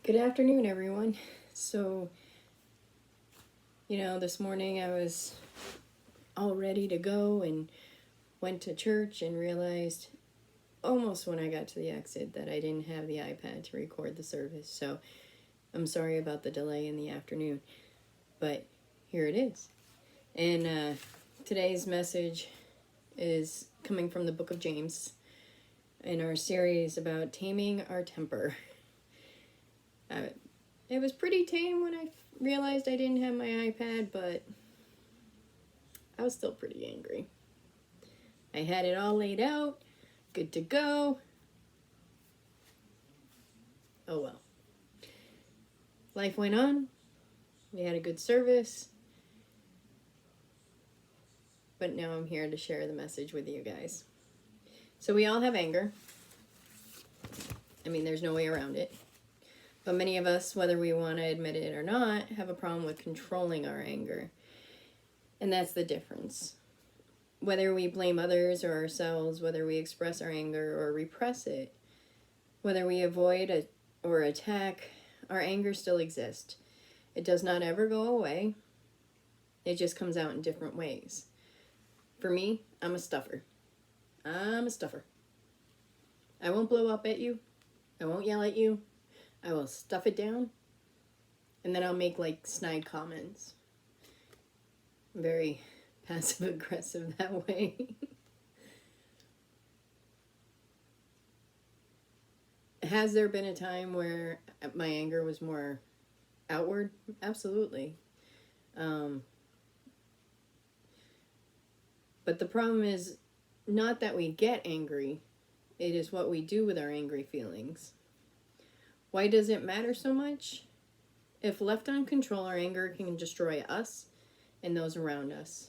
Good afternoon, everyone. So, this morning I was all ready to go and went to church and realized almost when I got to the exit that I didn't have the iPad to record the service. So, I'm sorry about the delay in the afternoon, but here it is. And today's message is coming from the book of James in our series about taming our temper. It was pretty tame when I realized I didn't have my iPad, but I was still pretty angry. I had it all laid out, good to go. Oh well. Life went on. We had a good service. But now I'm here to share the message with you guys. So we all have anger. I mean, there's no way around it. But many of us, whether we want to admit it or not, have a problem with controlling our anger. And that's the difference. Whether we blame others or ourselves, whether we express our anger or repress it, whether we avoid or attack, our anger still exists. It does not ever go away. It just comes out in different ways. For me, I'm a stuffer. I'm a stuffer. I won't blow up at you. I won't yell at you. I will stuff it down. And then I'll make snide comments. I'm very passive aggressive that way. Has there been a time where my anger was more outward? Absolutely. But the problem is not that we get angry, it is what we do with our angry feelings. Why does it matter so much? If left uncontrolled, our anger can destroy us and those around us.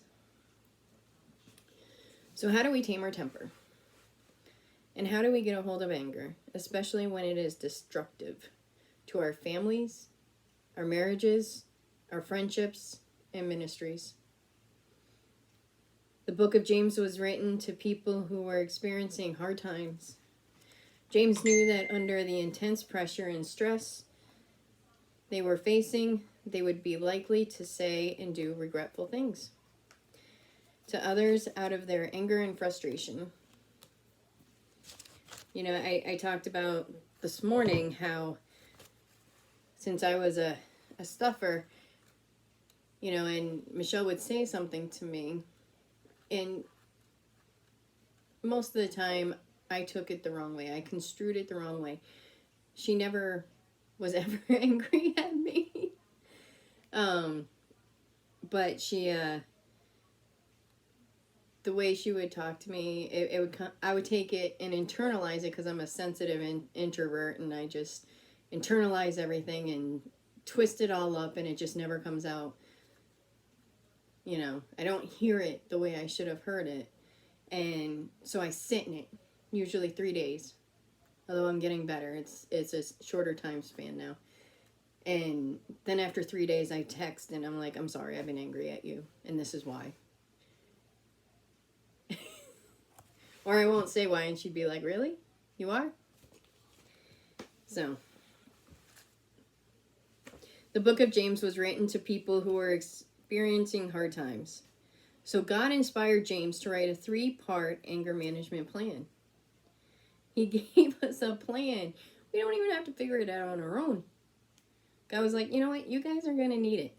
So how do we tame our temper? And how do we get a hold of anger, especially when it is destructive to our families, our marriages, our friendships, and ministries? The book of James was written to people who were experiencing hard times. James knew that under the intense pressure and stress they were facing, they would be likely to say and do regretful things to others out of their anger and frustration. I talked about this morning how since I was a stuffer, and Michelle would say something to me, and most of the time I took it the wrong way. I construed it the wrong way. She never was ever angry at me. But she, the way she would talk to me, I would take it and internalize it because I'm a sensitive introvert, and I just internalize everything and twist it all up, and it just never comes out. I don't hear it the way I should have heard it. And so I sit in it, usually 3 days. Although I'm getting better. It's a shorter time span now. And then after 3 days I text and I'm like, I'm sorry, I've been angry at you. And this is why. Or I won't say why, and she'd be like, really? You are? So, the book of James was written to people who were experiencing hard times. So God inspired James to write a 3-part anger management plan. He gave us a plan. We don't even have to figure it out on our own. God was like, you know what? You guys are going to need it.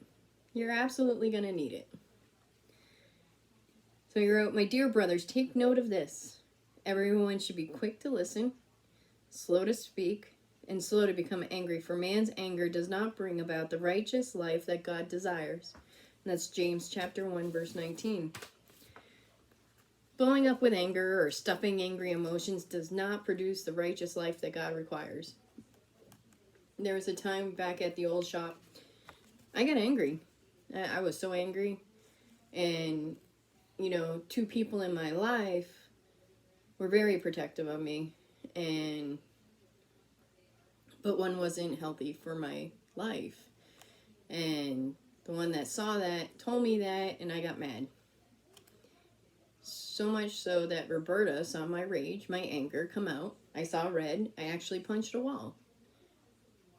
You're absolutely going to need it. So he wrote, my dear brothers, take note of this. Everyone should be quick to listen, slow to speak, and slow to become angry. For man's anger does not bring about the righteous life that God desires. And that's James chapter 1, verse 19. Blowing up with anger or stuffing angry emotions does not produce the righteous life that God requires. There was a time back at the old shop, I got angry. I was so angry. And, 2 people in my life were very protective of me. But one wasn't healthy for my life. And the one that saw that told me that, and I got mad. So much so that Roberta saw my rage, my anger come out. I saw red. I actually punched a wall.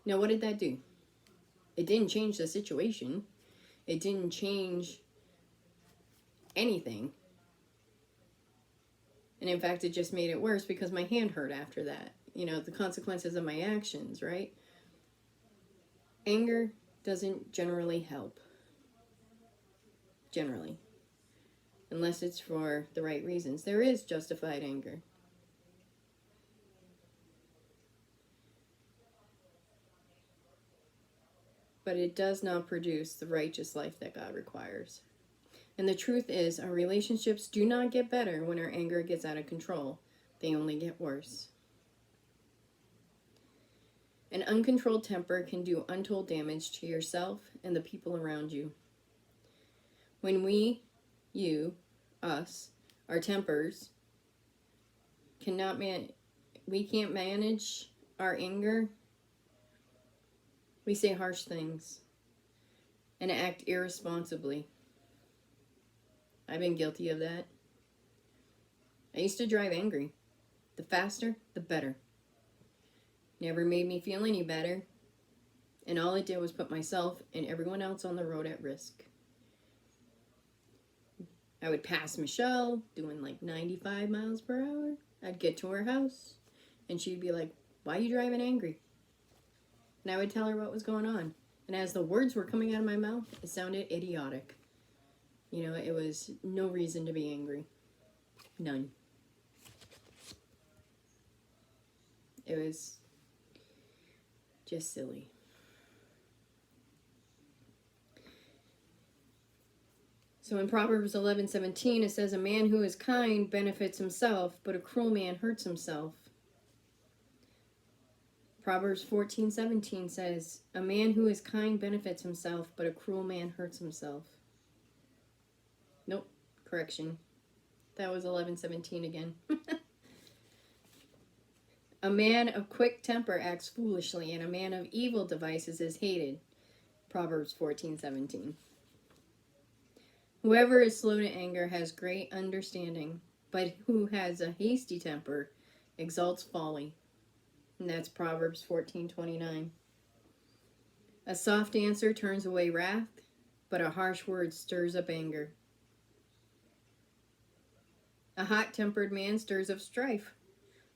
Now, what did that do? It didn't change the situation. It didn't change anything. And in fact, it just made it worse because my hand hurt after that. You know, the consequences of my actions, right? Anger doesn't generally help. Generally. Unless it's for the right reasons. There is justified anger. But it does not produce the righteous life that God requires. And the truth is, our relationships do not get better when our anger gets out of control. They only get worse. An uncontrolled temper can do untold damage to yourself and the people around you. When we, you, us, our tempers, we can't manage our anger, we say harsh things and act irresponsibly. I've been guilty of that. I used to drive angry. The faster, the better. Never made me feel any better. And all it did was put myself and everyone else on the road at risk. I would pass Michelle doing like 95 miles per hour. I'd get to her house and she'd be like, "Why are you driving angry?" And I would tell her what was going on. And as the words were coming out of my mouth, it sounded idiotic. You know, it was no reason to be angry. None. It was just silly. So in Proverbs 11:17, it says, "A man who is kind benefits himself, but a cruel man hurts himself." Proverbs 14:17 says, "A man who is kind benefits himself, but a cruel man hurts himself." Nope, correction. That was 11:17 again. "A man of quick temper acts foolishly, and a man of evil devices is hated." Proverbs 14:17. "Whoever is slow to anger has great understanding, but who has a hasty temper exalts folly." And that's Proverbs 14:29. "A soft answer turns away wrath, but a harsh word stirs up anger." "A hot-tempered man stirs up strife,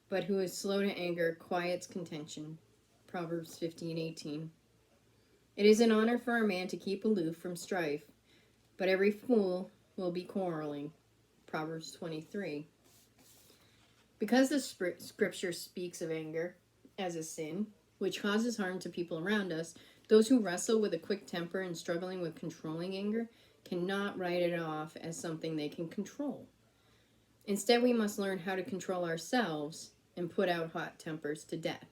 but who is slow to anger quiets contention." Proverbs 15:18. "It is an honor for a man to keep aloof from strife, but every fool will be quarreling." Proverbs 23. Because the scripture speaks of anger as a sin, which causes harm to people around us, those who wrestle with a quick temper and struggling with controlling anger cannot write it off as something they can control. Instead, we must learn how to control ourselves and put out hot tempers to death.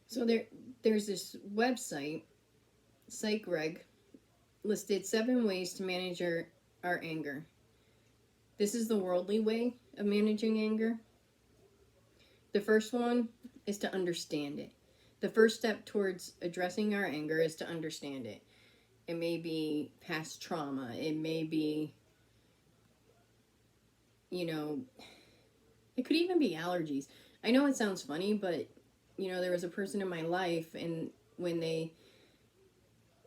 So there's this website, PsychReg, listed 7 ways to manage our anger. This is the worldly way of managing anger. The first one is to understand it. The first step towards addressing our anger is to understand it. It may be past trauma. It may be, it could even be allergies. I know it sounds funny, but, there was a person in my life, and when they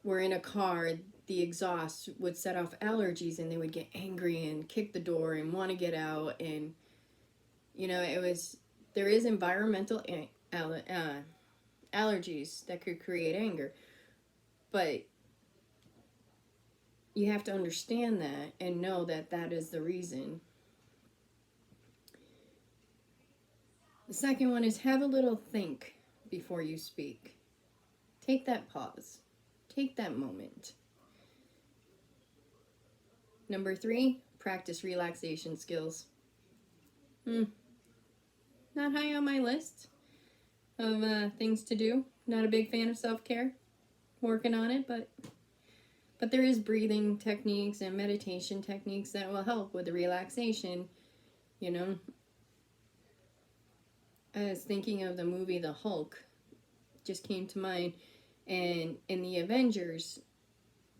were in a car, the exhaust would set off allergies, and they would get angry and kick the door and want to get out. And, there is environmental allergies that could create anger. But you have to understand that and know that that is the reason. The second one is have a little think before you speak. Take that pause. Take that moment. Number 3, practice relaxation skills. Not high on my list of things to do. Not a big fan of self-care. Working on it, but there is breathing techniques and meditation techniques that will help with the relaxation. I was thinking of the movie The Hulk. Just came to mind. And in the Avengers,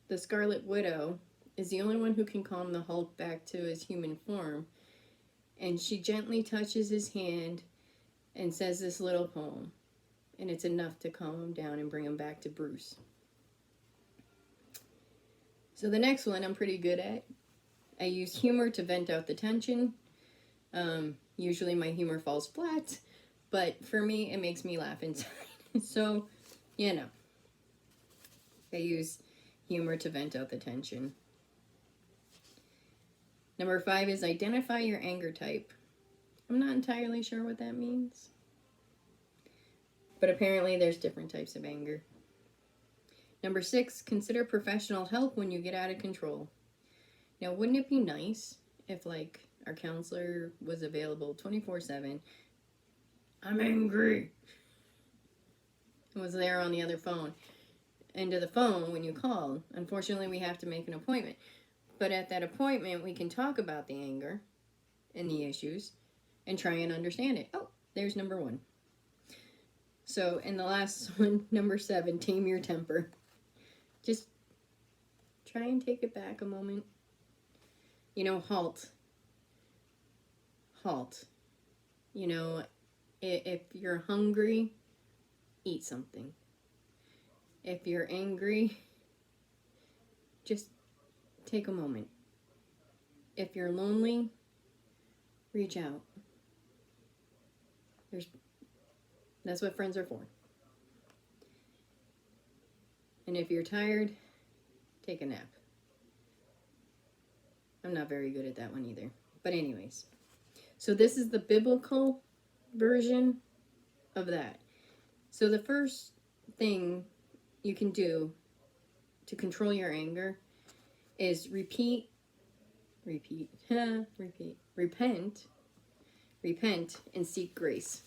the Scarlet Widow is the only one who can calm the Hulk back to his human form. And she gently touches his hand and says this little poem. And it's enough to calm him down and bring him back to Bruce. So the next one I'm pretty good at. I use humor to vent out the tension. Usually my humor falls flat, but for me, it makes me laugh inside. So, you know, I use humor to vent out the tension. Number 5 is identify your anger type. I'm not entirely sure what that means, but apparently there's different types of anger. Number 6, consider professional help when you get out of control. Now, wouldn't it be nice if, like, our counselor was available 24/7? I'm angry. And was there on the other phone. And to the phone when you call. Unfortunately, we have to make an appointment. But at that appointment, we can talk about the anger and the issues and try and understand it. Oh, there's number 1. So, in the last one, number 7, tame your temper. Just try and take it back a moment. You know, halt. Halt. You know, if you're hungry, eat something. If you're angry, just take a moment. If you're lonely, reach out. That's what friends are for. And if you're tired, take a nap. I'm not very good at that one either. But anyways, so this is the biblical version of that. So the first thing you can do to control your anger is repent, and seek grace.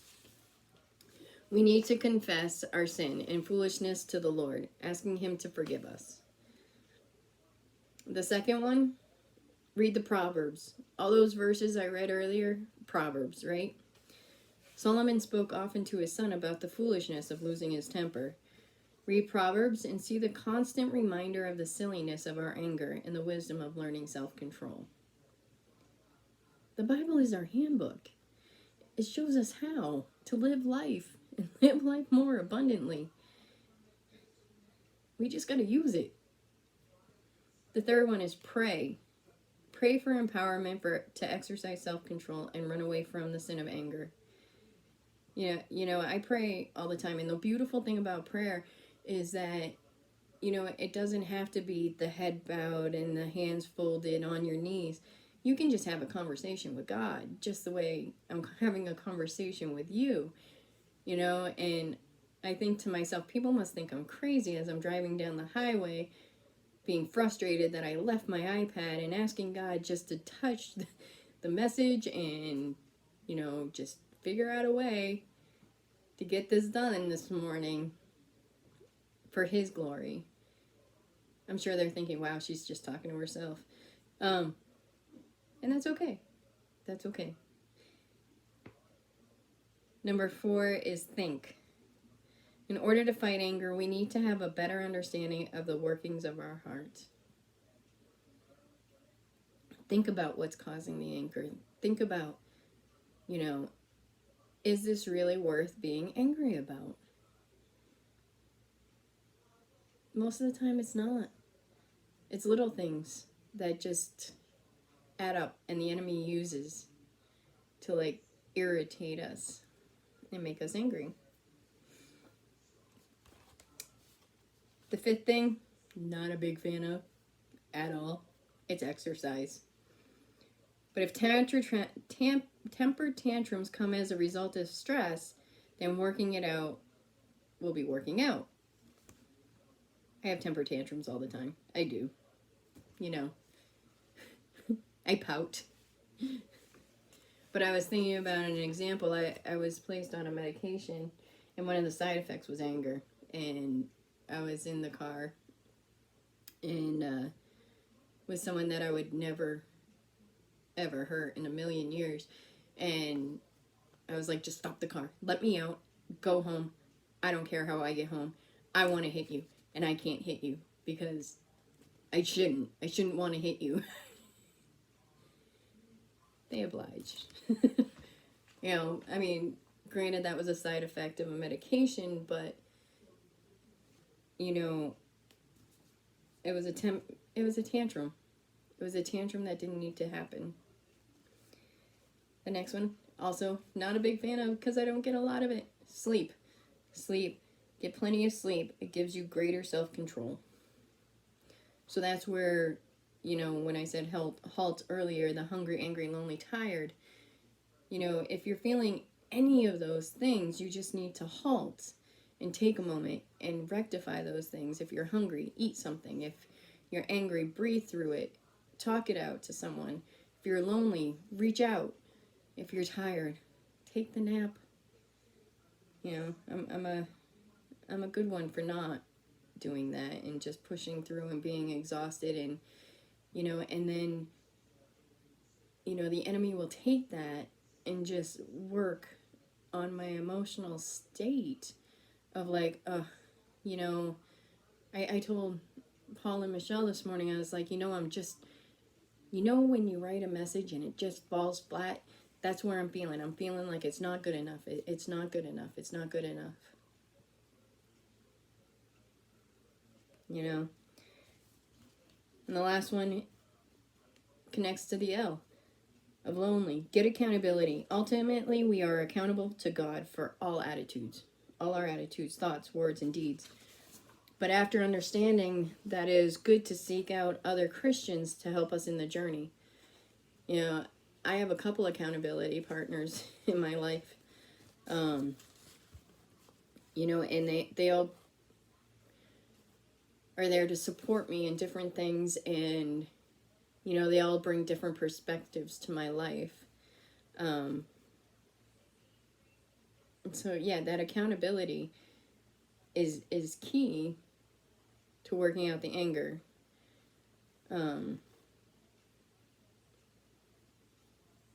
We need to confess our sin and foolishness to the Lord, asking Him to forgive us. The second one, read the Proverbs. All those verses I read earlier, Proverbs, right? Solomon spoke often to his son about the foolishness of losing his temper. Read Proverbs and see the constant reminder of the silliness of our anger and the wisdom of learning self-control. The Bible is our handbook. It shows us how to live life and live life more abundantly. We just got to use it. The third one is pray. Pray for empowerment to exercise self-control and run away from the sin of anger. Yeah, you know, I pray all the time. And the beautiful thing about prayer is that, you know, it doesn't have to be the head bowed and the hands folded on your knees. You can just have a conversation with God, just the way I'm having a conversation with you, you know. And I think to myself, people must think I'm crazy as I'm driving down the highway, being frustrated that I left my iPad and asking God just to touch the message and, you know, just figure out a way to get this done this morning for His glory. I'm sure they're thinking, wow, she's just talking to herself. And that's okay. That's okay. Number 4 is think. In order to fight anger, we need to have a better understanding of the workings of our heart. Think about what's causing the anger. Think about, you know, is this really worth being angry about? Most of the time it's not. It's little things that just add up and the enemy uses to like irritate us and make us angry. The 5th thing, not a big fan of at all, it's exercise. But if temper tantrums come as a result of stress, then working it out will be working out. I have temper tantrums all the time. I do. You know, I pout. But I was thinking about an example. I was placed on a medication, and one of the side effects was anger. And I was in the car and with someone that I would never, ever hurt in a million years. And I was like, just stop the car. Let me out. Go home. I don't care how I get home. I want to hit you. And I can't hit you because I shouldn't. I shouldn't want to hit you. They obliged. You know, I mean, granted, that was a side effect of a medication, but, you know, it was a tantrum. It was a tantrum that didn't need to happen. The next one, also not a big fan of because I don't get a lot of it. Sleep. Get plenty of sleep. It gives you greater self-control. So that's where, you know, when I said halt earlier, the hungry, angry, lonely, tired, you know, if you're feeling any of those things, you just need to halt and take a moment and rectify those things. If you're hungry, eat something. If you're angry, breathe through it. Talk it out to someone. If you're lonely, reach out. If you're tired, take the nap. You know, I'm a good one for not doing that and just pushing through and being exhausted, and, you know, and then, you know, the enemy will take that and just work on my emotional state of like, you know, I told Paul and Michelle this morning, I was like, you know, you know, when you write a message and it just falls flat, that's where I'm feeling. I'm feeling like it's not good enough. It's not good enough. It's not good enough. You know? And the last one connects to the L of lonely. Get accountability. Ultimately, we are accountable to God for all attitudes. All our attitudes, thoughts, words, and deeds. But after understanding that it is good to seek out other Christians to help us in the journey. You know, I have a couple accountability partners in my life. You know, and they all are there to support me in different things, and, you know, they all bring different perspectives to my life. So yeah, that accountability is key to working out the anger.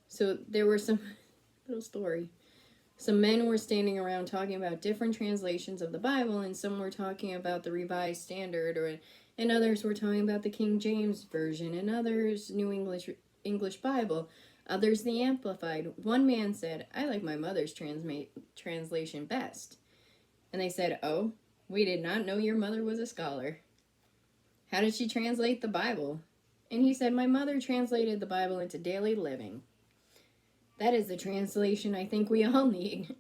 So there were some little story. Some men were standing around talking about different translations of the Bible, and some were talking about the Revised Standard, and others were talking about the King James Version, and others New English Bible, others the Amplified. One man said, "I like my mother's translation best." And they said, "Oh, we did not know your mother was a scholar. How did she translate the Bible?" And he said, "My mother translated the Bible into daily living." That is the translation I think we all need.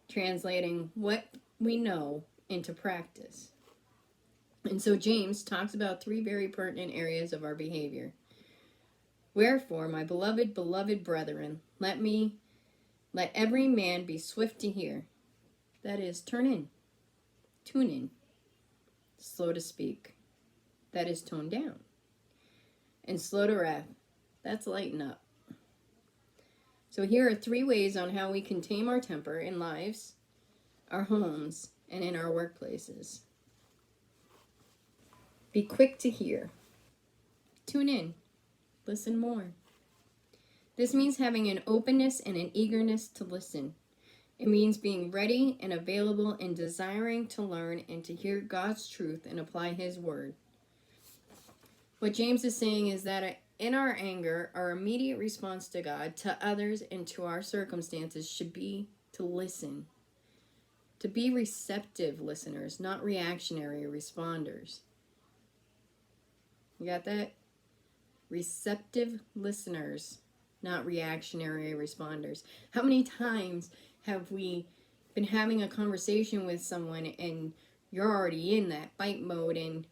Translating what we know into practice. And so James talks about 3 very pertinent areas of our behavior. "Wherefore, my beloved brethren, let every man be swift to hear." That is, tune in. Slow to speak. That is, tone down. And slow to wrath. That's lighten up. So here are 3 ways on how we can tame our temper in lives, our homes, and in our workplaces. Be quick to hear. Tune in. Listen more. This means having an openness and an eagerness to listen. It means being ready and available and desiring to learn and to hear God's truth and apply His word. What James is saying is that in our anger, our immediate response to God, to others, and to our circumstances should be to listen. To be receptive listeners, not reactionary responders. You got that? Receptive listeners, not reactionary responders. How many times have we been having a conversation with someone and you're already in that fight mode, and,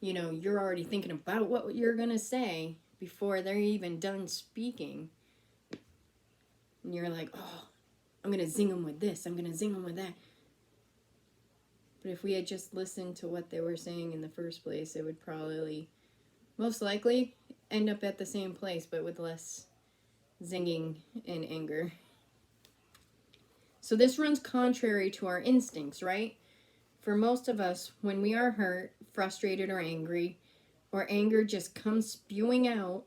you know, you're already thinking about what you're going to say before they're even done speaking. And you're like, oh, I'm going to zing them with this. I'm going to zing them with that. But if we had just listened to what they were saying in the first place, it would probably, most likely, end up at the same place, but with less zinging and anger. So this runs contrary to our instincts, right? For most of us, when we are hurt, frustrated, or angry, or anger just comes spewing out,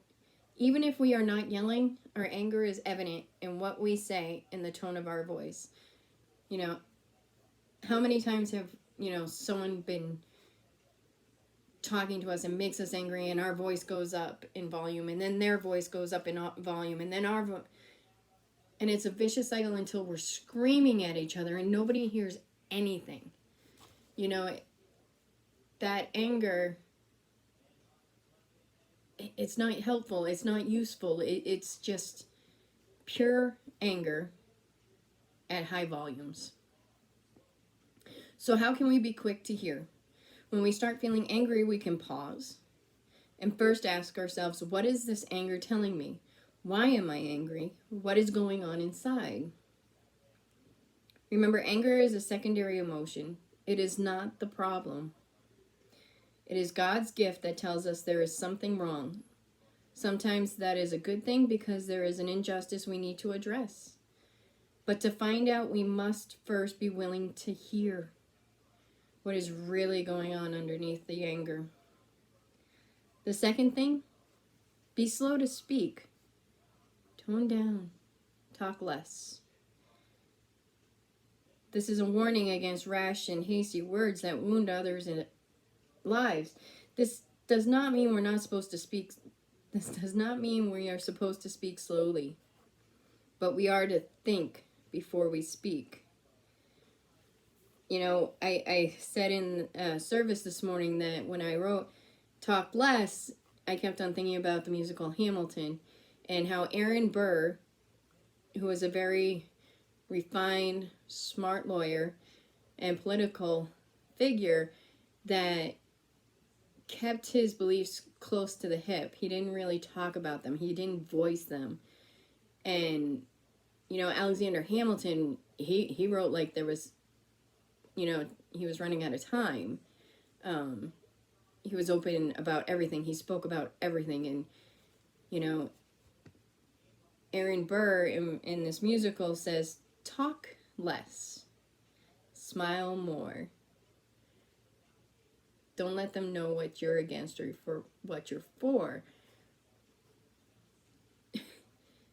even if we are not yelling, our anger is evident in what we say and the tone of our voice. You know, how many times have, you know, someone been talking to us and makes us angry, and our voice goes up in volume, and then their voice goes up in volume, and then And it's a vicious cycle until we're screaming at each other and nobody hears anything. You know, that anger, it's not helpful, it's not useful, it's just pure anger at high volumes. So how can we be quick to hear? When we start feeling angry, we can pause and first ask ourselves, what is this anger telling me? Why am I angry? What is going on inside? Remember, anger is a secondary emotion. It is not the problem. It is God's gift that tells us there is something wrong. Sometimes that is a good thing because there is an injustice we need to address. But to find out, we must first be willing to hear what is really going on underneath the anger. The second thing, be slow to speak. Tone down. Talk less. This is a warning against rash and hasty words that wound others' lives. This does not mean we're not supposed to speak. This does not mean we are supposed to speak slowly. But we are to think before we speak. You know, I said in service this morning that when I wrote Talk Less, I kept on thinking about the musical Hamilton and how Aaron Burr, who was a very refined, smart lawyer and political figure that kept his beliefs close to the hip. He didn't really talk about them. He didn't voice them. And, you know, Alexander Hamilton, he wrote like there was, you know, he was running out of time. He was open about everything. He spoke about everything. And, you know, Aaron Burr in this musical says, talk less, smile more. Don't let them know what you're against or for what you're for.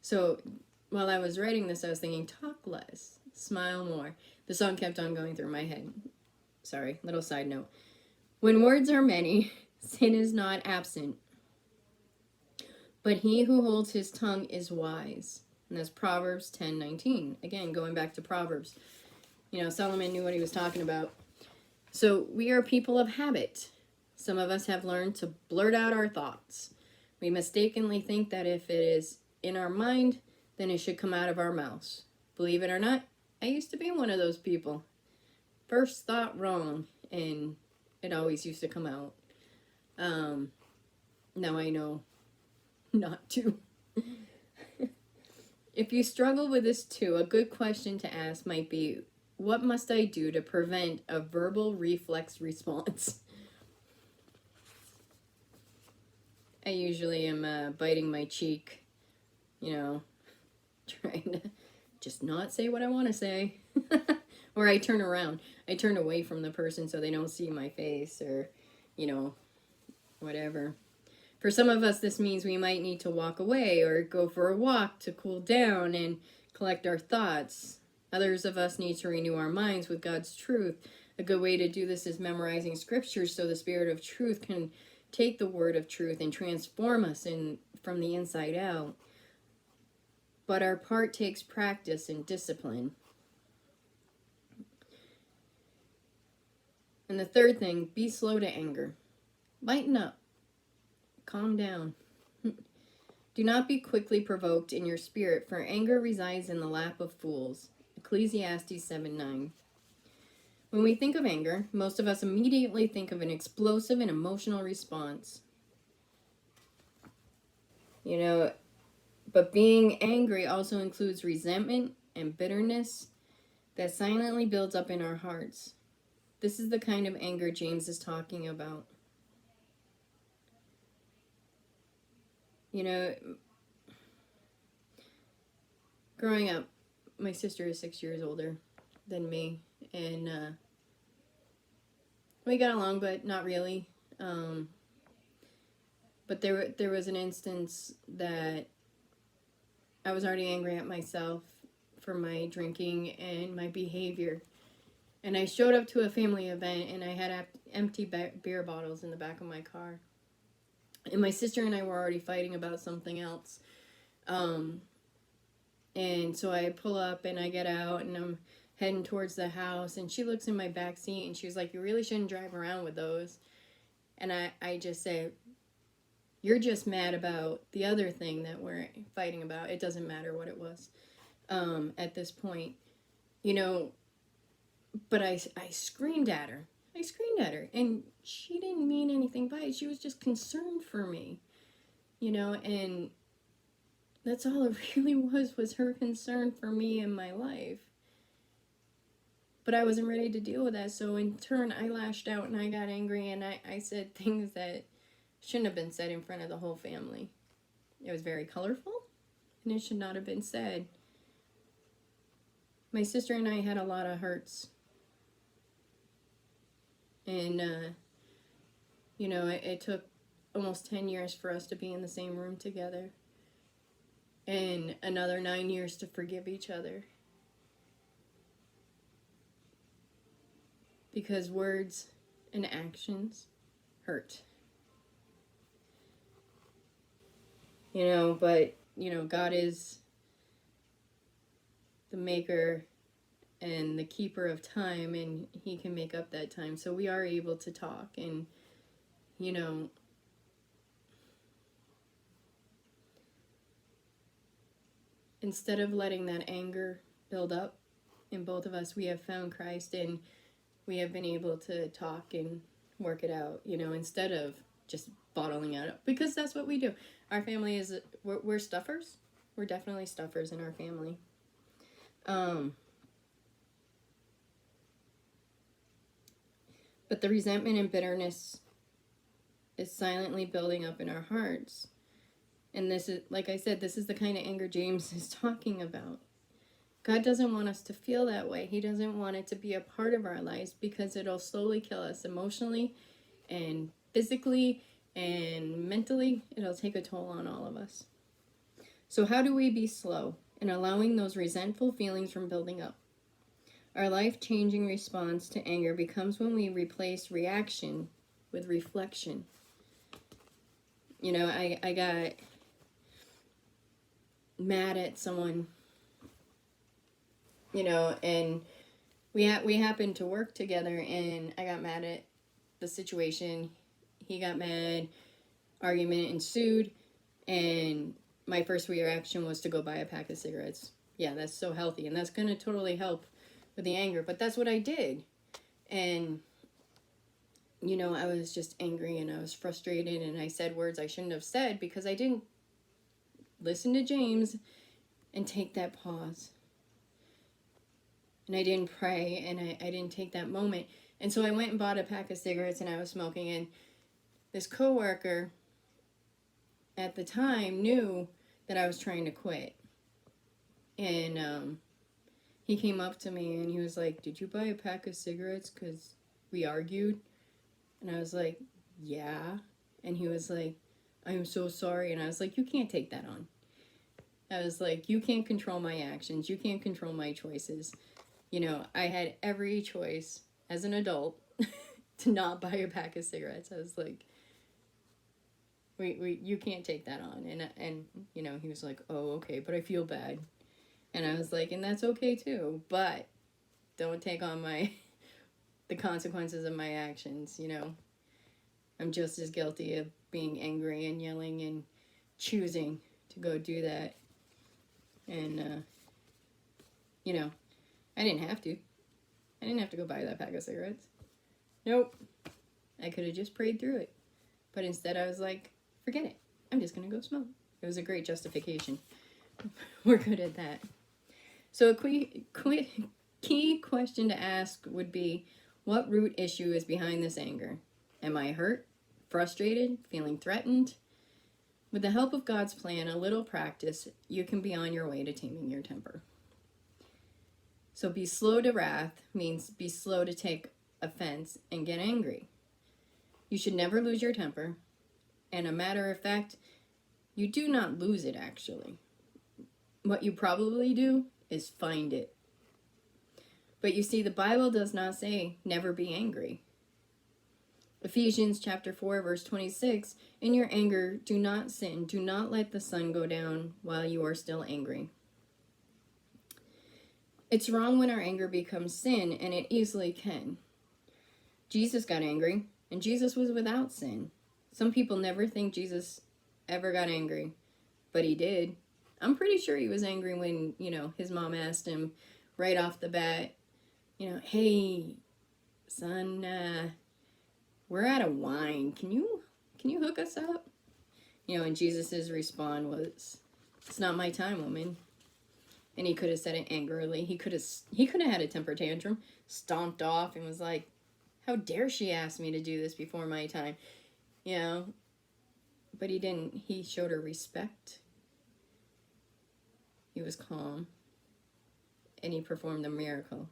So while I was writing this, I was thinking, talk less, smile more. The song kept on going through my head. Sorry, little side note. When words are many, sin is not absent. But he who holds his tongue is wise. And that's Proverbs 10:19. Again, going back to Proverbs. You know, Solomon knew what he was talking about. So we are people of habit. Some of us have learned to blurt out our thoughts. We mistakenly think that if it is in our mind, then it should come out of our mouths. Believe it or not, I used to be one of those people. First thought wrong, and it always used to come out. Now I know not to. If you struggle with this too, a good question to ask might be, what must I do to prevent a verbal reflex response? I usually am biting my cheek, you know, trying to just not say what I want to say. Or I turn around. I turn away from the person so they don't see my face or, you know, whatever. For some of us, this means we might need to walk away or go for a walk to cool down and collect our thoughts. Others of us need to renew our minds with God's truth. A good way to do this is memorizing scriptures so the Spirit of truth can take the word of truth and transform us from the inside out. But our part takes practice and discipline. And the third thing, be slow to anger. Lighten up. Calm down. Do not be quickly provoked in your spirit, for anger resides in the lap of fools. Ecclesiastes 7:9. When we think of anger, most of us immediately think of an explosive and emotional response. You know, but being angry also includes resentment and bitterness that silently builds up in our hearts. This is the kind of anger James is talking about. You know, growing up, my sister is 6 years older than me, and we got along, but not really. But there was an instance that I was already angry at myself for my drinking and my behavior. And I showed up to a family event, and I had empty beer bottles in the back of my car. And my sister and I were already fighting about something else. And so I pull up and I get out and I'm heading towards the house, and she looks in my back seat and she was like, you really shouldn't drive around with those. And I just say, you're just mad about the other thing that we're fighting about. It doesn't matter what it was at this point, you know. But I screamed at her. I screamed at her. And she didn't mean anything by it. She was just concerned for me, you know. And that's all it really was her concern for me and my life. But I wasn't ready to deal with that. So in turn, I lashed out and I got angry. And I said things that shouldn't have been said in front of the whole family. It was very colorful. And it should not have been said. My sister and I had a lot of hurts. And, you know, it took almost 10 years for us to be in the same room together. And another 9 years to forgive each other. Because words and actions hurt. You know, but, you know, God is the maker and the keeper of time, and he can make up that time. So we are able to talk, and, you know, instead of letting that anger build up in both of us, we have found Christ, and we have been able to talk and work it out, you know, instead of just bottling it up, because that's what we do. Our family is, we're stuffers. We're definitely stuffers in our family. But the resentment and bitterness is silently building up in our hearts. And this is, like I said, this is the kind of anger James is talking about. God doesn't want us to feel that way. He doesn't want it to be a part of our lives, because it'll slowly kill us emotionally and physically and mentally. It'll take a toll on all of us. So how do we be slow in allowing those resentful feelings from building up? Our life-changing response to anger becomes when we replace reaction with reflection. You know, I got mad at someone, you know, and we happened to work together, and I got mad at the situation. He got mad, argument ensued, and my first reaction was to go buy a pack of cigarettes. Yeah, that's so healthy, and that's going to totally help with the anger, but that's what I did. And, you know, I was just angry, and I was frustrated, and I said words I shouldn't have said, because I didn't listen to James and take that pause. And I didn't pray, and I didn't take that moment. And so I went and bought a pack of cigarettes, and I was smoking, and this coworker at the time knew that I was trying to quit. And he came up to me, and he was like, did you buy a pack of cigarettes because we argued? And I was like, yeah. And he was like, I'm so sorry. And I was like, you can't take that on. I was like, you can't control my actions. You can't control my choices. You know, I had every choice as an adult to not buy a pack of cigarettes. I was like, you can't take that on. And you know, he was like, oh, okay, but I feel bad. And I was like, and that's okay too, but don't take on the consequences of my actions, you know. I'm just as guilty of being angry and yelling and choosing to go do that. And, you know, I didn't have to. I didn't have to go buy that pack of cigarettes. Nope. I could have just prayed through it. But instead I was like, forget it. I'm just going to go smoke. It was a great justification. We're good at that. So a key question to ask would be, what root issue is behind this anger? Am I hurt, frustrated, feeling threatened? With the help of God's plan, a little practice, you can be on your way to taming your temper. So be slow to wrath means be slow to take offense and get angry. You should never lose your temper. And a matter of fact, you do not lose it, actually. What you probably do is find it. But you see, the Bible does not say never be angry. Ephesians chapter 4, verse 26, in your anger, do not sin. Do not let the sun go down while you are still angry. It's wrong when our anger becomes sin, and it easily can. Jesus got angry, and Jesus was without sin. Some people never think Jesus ever got angry, but he did. I'm pretty sure he was angry when, his mom asked him right off the bat, hey, son, we're out of wine. Can you hook us up? And Jesus's response was, "It's not my time, woman." And he could have said it angrily. He could have had a temper tantrum, stomped off, and was like, "How dare she ask me to do this before my time?" But he didn't. He showed her respect. He was calm. And he performed the miracle.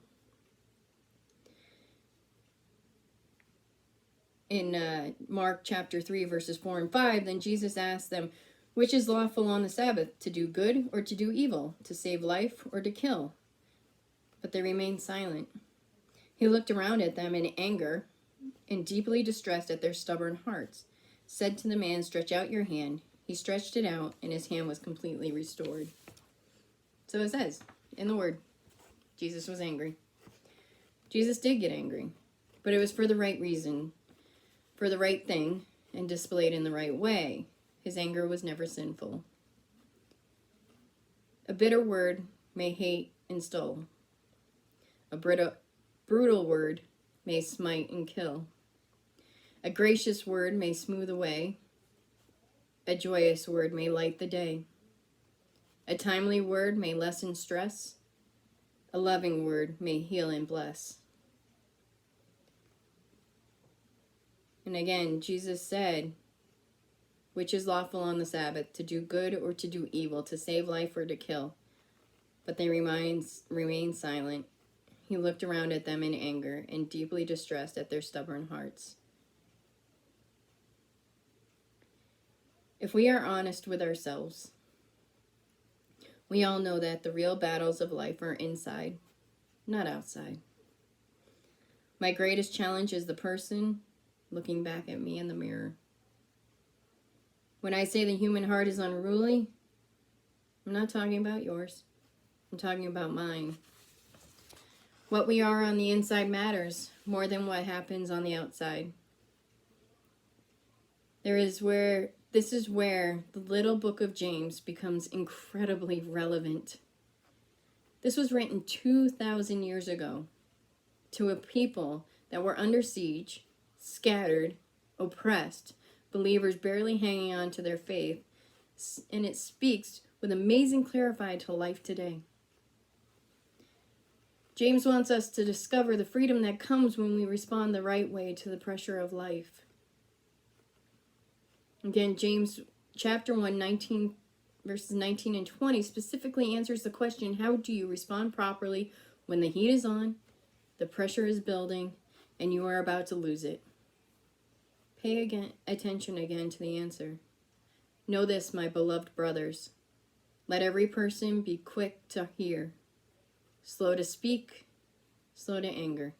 In Mark chapter 3, verses 4 and 5, then Jesus asked them, "Which is lawful on the Sabbath, to do good or to do evil, to save life or to kill?" But they remained silent. He looked around at them in anger and deeply distressed at their stubborn hearts, said to the man, "Stretch out your hand." He stretched it out, and his hand was completely restored. So it says in the Word, Jesus was angry. Jesus did get angry, but it was for the right reason, for the right thing, and displayed in the right way. His anger was never sinful. A bitter word may hate and stall. A brutal word may smite and kill. A gracious word may smooth away. A joyous word may light the day. A timely word may lessen stress. A loving word may heal and bless. And again, Jesus said, "Which is lawful on the Sabbath, to do good or to do evil, to save life or to kill?" But they remained silent. He looked around at them in anger and deeply distressed at their stubborn hearts. If we are honest with ourselves, we all know that the real battles of life are inside, not outside. My greatest challenge is the person looking back at me in the mirror. When I say the human heart is unruly, I'm not talking about yours. I'm talking about mine. What we are on the inside matters more than what happens on the outside. This is where the little book of James becomes incredibly relevant. This was written 2,000 years ago to a people that were under siege, scattered, oppressed, believers barely hanging on to their faith, and it speaks with amazing clarity to life today. James wants us to discover the freedom that comes when we respond the right way to the pressure of life. Again, James chapter 1, verses 19 and 20 specifically answers the question, how do you respond properly when the heat is on, the pressure is building, and you are about to lose it? Pay attention again to the answer. Know this, my beloved brothers. Let every person be quick to hear, slow to speak, slow to anger.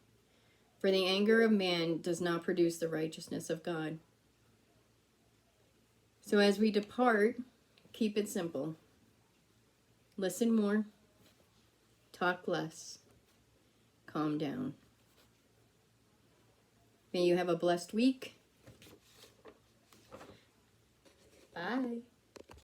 For the anger of man does not produce the righteousness of God. So as we depart, keep it simple. Listen more, talk less, calm down. May you have a blessed week. Bye.